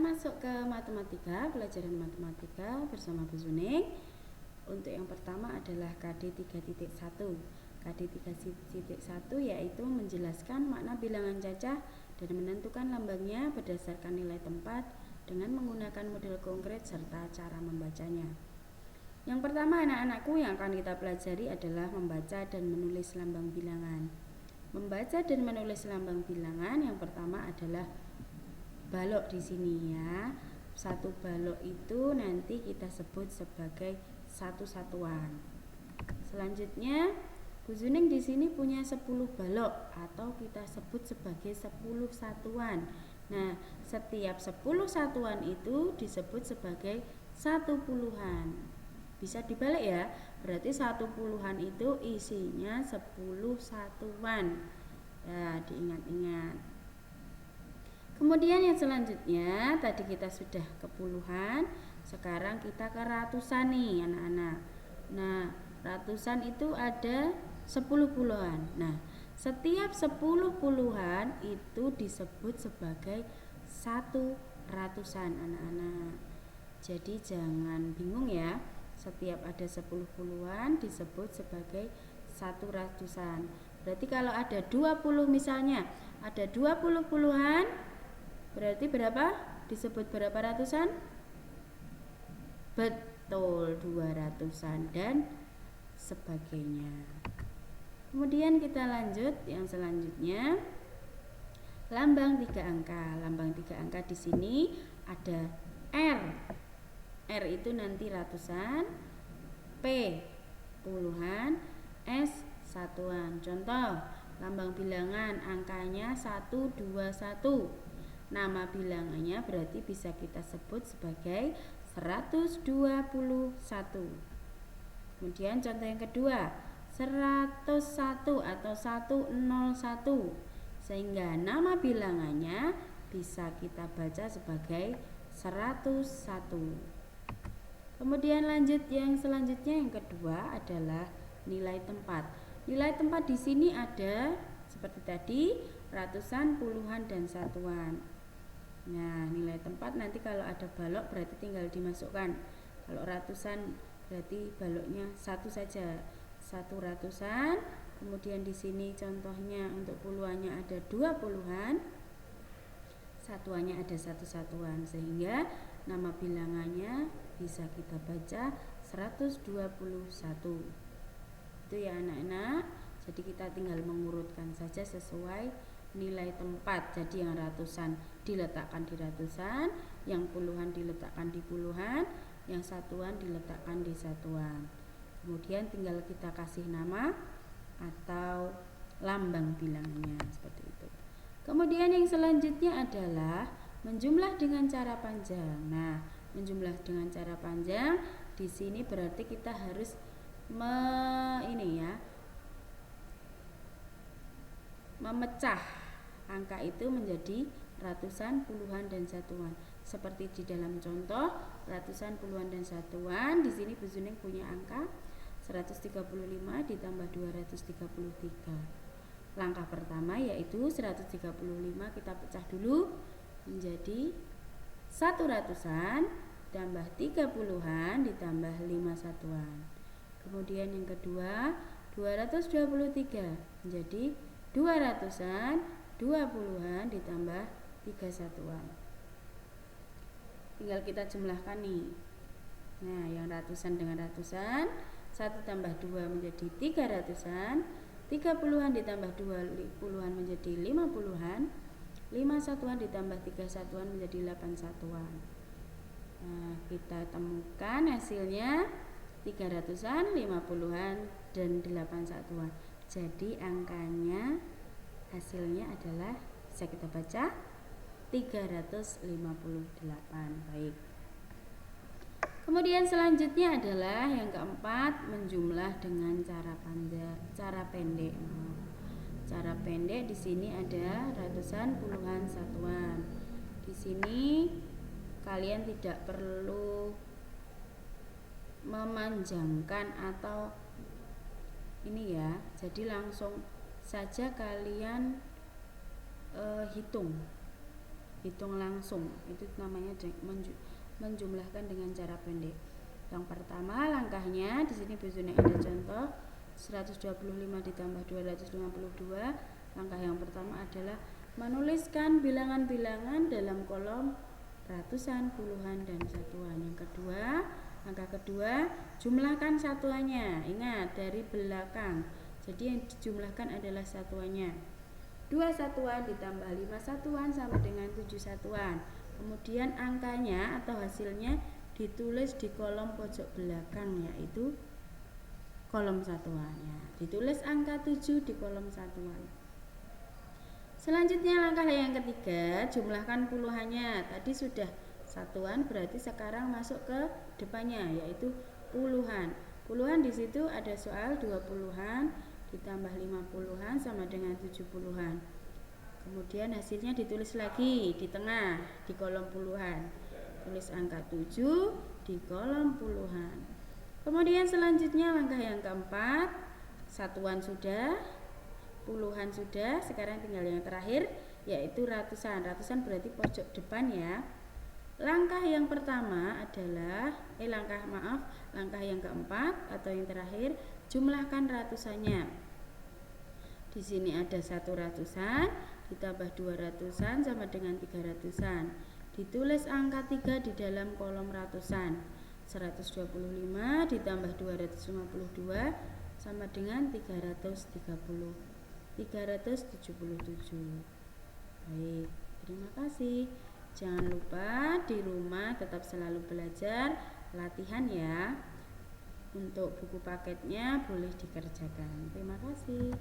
masuk ke matematika, pelajaran matematika bersama Bu Zuning. Untuk yang pertama adalah KD 3.1. KD 3.1 yaitu menjelaskan makna bilangan cacah dan menentukan lambangnya berdasarkan nilai tempat dengan menggunakan model konkret serta cara membacanya. Yang pertama anak-anakku yang akan kita pelajari adalah membaca dan menulis lambang bilangan. Membaca dan menulis lambang bilangan yang pertama adalah balok di sini ya. Satu balok itu nanti kita sebut sebagai satu satuan. Selanjutnya Bu Zuning di sini punya 10 balok atau kita sebut sebagai 10 satuan. Nah, setiap 10 satuan itu disebut sebagai satu puluhan. Bisa dibalik ya, berarti satu puluhan itu isinya 10 satuan. Ya, diingat-ingat. Kemudian yang selanjutnya, tadi kita sudah ke puluhan, sekarang kita ke ratusan nih anak-anak. Nah, ratusan itu ada 10 puluhan. Nah, setiap 10 puluhan itu disebut sebagai satu ratusan anak-anak. Jadi jangan bingung ya, setiap ada 10 puluhan disebut sebagai satu ratusan. Berarti kalau ada 20 misalnya, ada 20 puluhan, berarti berapa? Disebut berapa ratusan? Betul, 200-an dan sebagainya. Kemudian kita lanjut yang selanjutnya. Lambang 3 angka. Lambang 3 angka di sini ada R. R itu nanti ratusan, P puluhan, S satuan. Contoh, lambang bilangan angkanya 121. Nama bilangannya berarti bisa kita sebut sebagai 121. Kemudian contoh yang kedua, 101 atau 101. Sehingga nama bilangannya bisa kita baca sebagai 101. Kemudian lanjut yang selanjutnya, yang kedua adalah nilai tempat. Nilai tempat di sini ada seperti tadi, ratusan, puluhan, dan satuan. Nah, nilai tempat nanti kalau ada balok berarti tinggal dimasukkan. Kalau ratusan berarti baloknya satu saja, satu ratusan. Kemudian di sini contohnya untuk puluhannya ada 2 puluhan, satuannya ada satu satuan, sehingga nama bilangannya bisa kita baca 121. Itu ya anak-anak. Jadi kita tinggal mengurutkan saja sesuai nilai tempat. Jadi yang ratusan diletakkan di ratusan, yang puluhan diletakkan di puluhan, yang satuan diletakkan di satuan. Kemudian tinggal kita kasih nama atau lambang bilangannya seperti itu. Kemudian yang selanjutnya adalah menjumlah dengan cara panjang. Nah, menjumlah dengan cara panjang di sini berarti kita harus memecah angka itu menjadi ratusan, puluhan, dan satuan. Seperti di dalam contoh ratusan, puluhan, dan satuan. Di sini Bu Zuning punya angka 135 ditambah 233. Langkah pertama yaitu 135 kita pecah dulu menjadi 1 ratusan tambah 3 puluhan ditambah 5 satuan. Kemudian yang kedua 223 menjadi 2 ratusan, 2 puluhan ditambah 3 satuan. Tinggal kita jumlahkan nih. Nah, yang ratusan dengan ratusan, 1 tambah 2 menjadi 3 ratusan, 3 puluhan ditambah 2 puluhan menjadi 5 puluhan, 5 satuan ditambah 3 satuan menjadi 8 satuan. Nah, kita temukan hasilnya 3 ratusan, 5 puluhan, dan 8 satuan. Jadi angkanya hasilnya adalah bisa kita baca 358. Baik. Kemudian selanjutnya adalah yang keempat, menjumlah dengan cara pendek. Cara pendek di sini ada ratusan, puluhan, satuan. Di sini kalian tidak perlu memanjangkan atau ini ya. Jadi langsung saja kalian hitung. hitung langsung. Itu namanya menjumlahkan dengan cara pendek. Yang pertama langkahnya di sini Bu Zuni ada contoh 125 ditambah 252. Langkah yang pertama adalah menuliskan bilangan-bilangan dalam kolom ratusan, puluhan, dan satuan. Yang kedua, langkah kedua, jumlahkan satuannya. Ingat dari belakang. Jadi yang dijumlahkan adalah satuannya. 2 satuan ditambah 5 satuan sama dengan 7 satuan. Kemudian angkanya atau hasilnya ditulis di kolom pojok belakang, yaitu kolom satuannya. Ditulis angka 7 di kolom satuan. Selanjutnya langkah yang ketiga, jumlahkan puluhannya. Tadi sudah satuan, berarti sekarang masuk ke depannya, yaitu puluhan. Puluhan di situ ada soal 20-an ditambah 50-an sama dengan 70-an. Kemudian hasilnya ditulis lagi di tengah di kolom puluhan. Tulis angka 7 di kolom puluhan. Kemudian selanjutnya langkah yang keempat, satuan sudah, puluhan sudah, sekarang tinggal yang terakhir yaitu ratusan. Ratusan berarti pojok depan ya. Langkah yang pertama adalah langkah yang keempat atau yang terakhir, jumlahkan ratusannya. Di sini ada 1 ratusan ditambah 2 ratusan sama dengan 3 ratusan. Ditulis angka 3 di dalam kolom ratusan. 125 ditambah 252 sama dengan 377. Baik, terima kasih. Jangan lupa di rumah tetap selalu belajar, latihan ya. Untuk buku paketnya boleh dikerjakan. Terima kasih.